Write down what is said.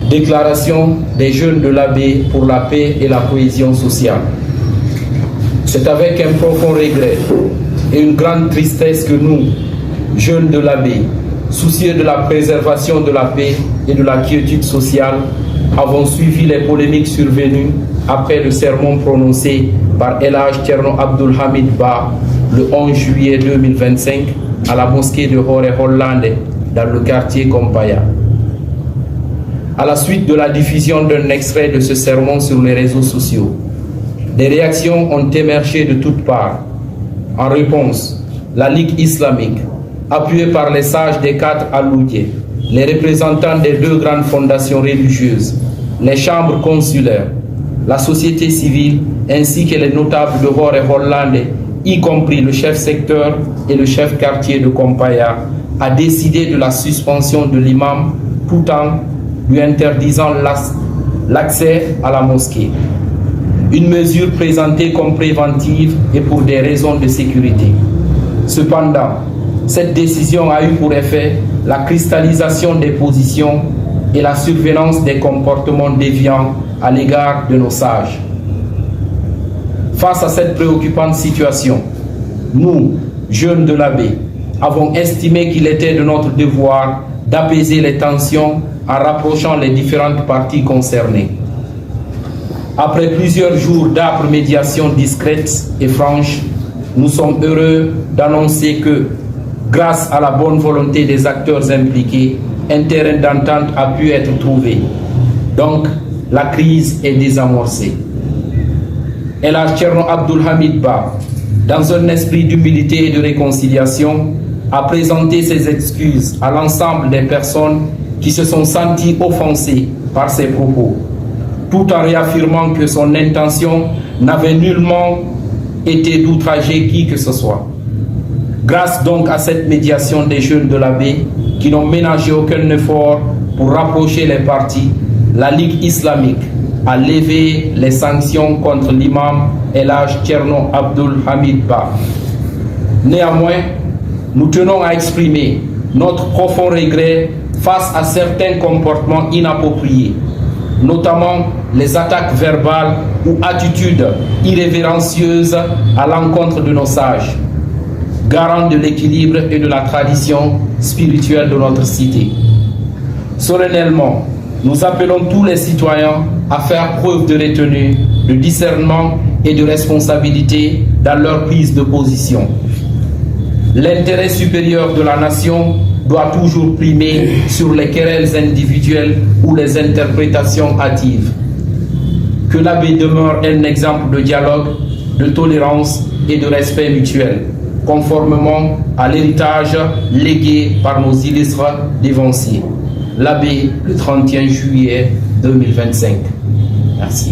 Déclaration des jeunes de l'Abbé pour la paix et la cohésion sociale. C'est avec un profond regret et une grande tristesse que nous, jeunes de l'Abbé, soucieux de la préservation de la paix et de la quiétude sociale, avons suivi les polémiques survenues après le sermon prononcé par El Hadj Thierno Abdoul Hamid Bah le 11 juillet 2025 à la mosquée de Hore Hollande dans le quartier Kompaya. À la suite de la diffusion d'un extrait de ce sermon sur les réseaux sociaux, des réactions ont émergé de toutes parts. En réponse, la Ligue islamique, appuyée par les sages des 4 Aloudiers, les représentants des 2 grandes fondations religieuses, les chambres consulaires, la société civile ainsi que les notables de Hore Hollande, y compris le chef secteur et le chef quartier de Kompaya, a décidé de la suspension de l'imam tout en lui interdisant l'accès à la mosquée. Une mesure présentée comme préventive et pour des raisons de sécurité. Cependant, cette décision a eu pour effet la cristallisation des positions et la surveillance des comportements déviants à l'égard de nos sages. Face à cette préoccupante situation, nous, jeunes de l'Abbé, avons estimé qu'il était de notre devoir d'apaiser les tensions en rapprochant les différentes parties concernées. Après plusieurs jours d'âpres médiations discrètes et franches, nous sommes heureux d'annoncer que, grâce à la bonne volonté des acteurs impliqués, un terrain d'entente a pu être trouvé. Donc, la crise est désamorcée. El Hadj Thierno Abdoul Hamid Bah, dans un esprit d'humilité et de réconciliation, a présenté ses excuses à l'ensemble des personnes qui se sont senties offensées par ses propos, tout en réaffirmant que son intention n'avait nullement été d'outrager qui que ce soit. Grâce donc à cette médiation des jeunes de l'Abbé, qui n'ont ménagé aucun effort pour rapprocher les parties, la Ligue islamique a levé les sanctions contre l'imam El Hadj Thierno Abdoul Hamid Bah. Néanmoins, nous tenons à exprimer notre profond regret face à certains comportements inappropriés, notamment les attaques verbales ou attitudes irrévérencieuses à l'encontre de nos sages, garants de l'équilibre et de la tradition spirituelle de notre cité. Solennellement, nous appelons tous les citoyens à faire preuve de retenue, de discernement et de responsabilité dans leur prise de position. L'intérêt supérieur de la nation doit toujours primer sur les querelles individuelles ou les interprétations hâtives. Que l'Abbé demeure un exemple de dialogue, de tolérance et de respect mutuel, conformément à l'héritage légué par nos illustres dévanciers. L'Abbé, le 31 juillet 2025. Merci.